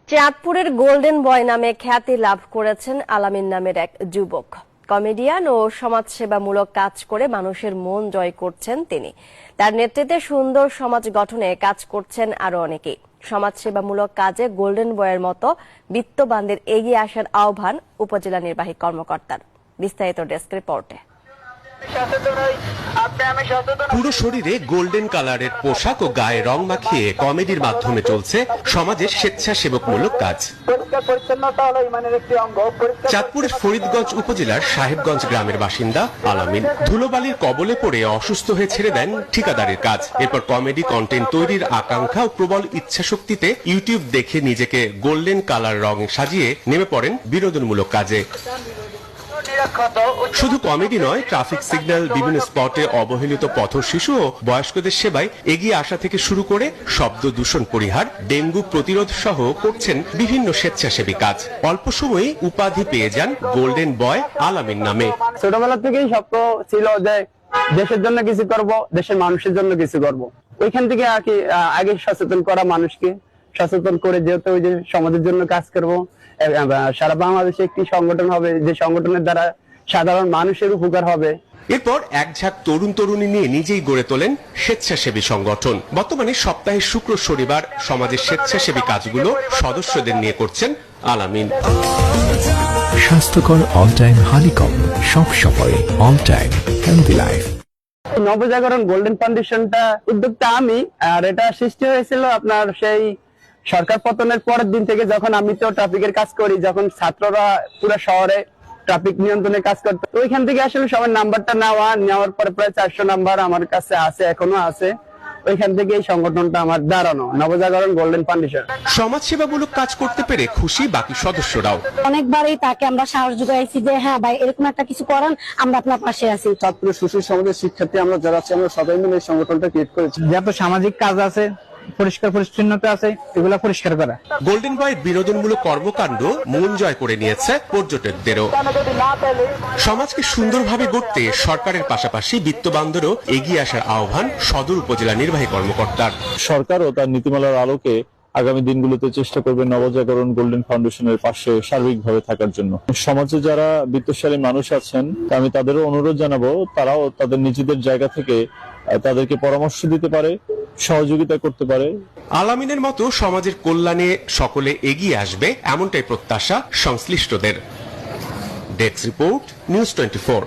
চাঁদপুরের golden boy নামে খ্যাতি লাভ করেছেন আলামিন নামের এক যুবক। কমেডিয়ান ও সমাজসেবামূলক কাজ করে মানুষের মন জয় করছেন তিনি। তার নেতৃত্বে সুন্দর সমাজ গঠনে কাজ করছেন আরো অনেকেই। সমাজসেবামূলক কাজে গোল্ডেন বয়ের মতো বিত্তবানদের এগিয়ে আসার আহ্বান উপজেলা নির্বাহী কর্মকর্তার। বিস্তারিত ডেস্ক রিপোর্টে। পুরো শরীরে গোল্ডেন কালারের পোশাক ও গায়ে রং মাখিয়ে কমেডির মাধ্যমে চলছে সমাজের স্বেচ্ছাসেবকমূলক কাজ। চাঁদপুরের ফরিদগঞ্জ উপজেলার সাহেবগঞ্জ গ্রামের বাসিন্দা আলামিন ধুলোবালির কবলে পড়ে অসুস্থ হয়ে ছেড়ে দেন ঠিকাদারের কাজ। এরপর কমেডি কন্টেন্ট তৈরির আকাঙ্ক্ষা ও প্রবল ইচ্ছাশক্তিতে ইউটিউব দেখে নিজেকে গোল্ডেন কালার রং সাজিয়ে নেমে পড়েন বিনোদনমূলক কাজে। শুধু কমেডি নয়, ট্রাফিক সিগন্যাল, বিভিন্ন স্পটে অবহেলিত পথ শিশু ও বয়স্কদের সেবায় এগিয়ে আসা থেকে শুরু করে শব্দ দূষণ পরিহার, ডেঙ্গু প্রতিরোধ সহ করছেন বিভিন্ন স্বেচ্ছাসেবী কাজ। অল্প সময়ে উপাধি পেয়ে যান গোল্ডেন বয় আলামিন নামে। ছোটবেলা থেকেই স্বপ্ন ছিল যে দেশের জন্য কিছু করব, দেশের মানুষের জন্য কিছু করব। ওইখান থেকে আর কি আগে সচেতন করা, মানুষকে সচেতন করে যেহেতু ওই যে সমাজের জন্য কাজ করব, সারা বাংলাদেশে একটি সংগঠন হবে যে সংগঠনের দ্বারা সাধারণ মানুষের উপকার হবে। এরপর এক ঝাঁক তরুণ তরুণী নিয়ে নিজেই গড়ে তোলেন স্বেচ্ছাসেবী সংগঠন। বর্তমানে সপ্তাহে শুক্র শনিবার সমাজের স্বেচ্ছাসেবী কাজগুলো সদস্যদের নিয়ে করছেন আলামিন। স্বাস্থ্যকর অল টাইম হানিকম, সব সময় all time healthy life. Nabajagaran golden ফাউন্ডেশনটা উদ্যোক্তা আমি, আর এটা সৃষ্টি হয়েছিল আপনার সেই সরকার পতনের পরের দিন থেকে, যখন আমি তো ট্রাফিকের কাজ করি, যখন ছাত্ররা পুরো শহরে ট্রাফিক নিয়ন্ত্রণের কাজ করতো, ওইখান থেকে আসলে সবার নাম্বারটা নেওয়ার পরে প্রায় 400 নাম্বার আমার কাছে আছে, এখনো আছে। ওইখান থেকে এই সংগঠনটা আমার দাঁড়ানো, নবজাগরণ গোল্ডেন ফাউন্ডেশন। সমাজসেবামূলক কাজ করতে পেরে খুশি বাকি সদস্যরাও। অনেকবারই তাকে আমরা সাহস যোগাইছি যে হ্যাঁ ভাই, এরকম একটা কিছু করেন, আমরা আপনার পাশে আছি। চাঁদপুরের সুশীল সমাজের শিক্ষার্থী আমরা যারা আছি, আমরা সবাই মিলে এই সংগঠনটা ক্রিয়েট করেছি। যত সামাজিক কাজ আছে, পরিষ্কার পরিচ্ছন্নতা আছে, এগুলা পরিষ্কার করা। গোল্ডেন বয়ের বিনোদনমূলক কর্মকাণ্ড মন জয় করে নিয়েছে পর্যটকদেরও। সমাজকে সুন্দরভাবে গড়তে সরকারের পাশাপাশি বিত্তবানদেরও এগিয়ে আসার আহ্বান সদর উপজেলা নির্বাহী কর্মকর্তার। সরকারও তার নীতিমালার আলোকে আগামী দিনগুলোতে চেষ্টা করবে নবজাগরণ গোল্ডেন ফাউন্ডেশনের পাশে সার্বিকভাবে থাকার জন্য। সমাজে যারা বিত্তশালী মানুষ আছেন, আমি তাদেরও অনুরোধ জানাবো, তারাও তাদের নিজেদের জায়গা থেকে তাদেরকে পরামর্শ দিতে পারে, সহযোগিতা করতে পারে। আলামিনের মতো সমাজের কল্যাণে সকলে এগিয়ে আসবে, এমনটাই প্রত্যাশা সংশ্লিষ্টদের। Desk report, news 24।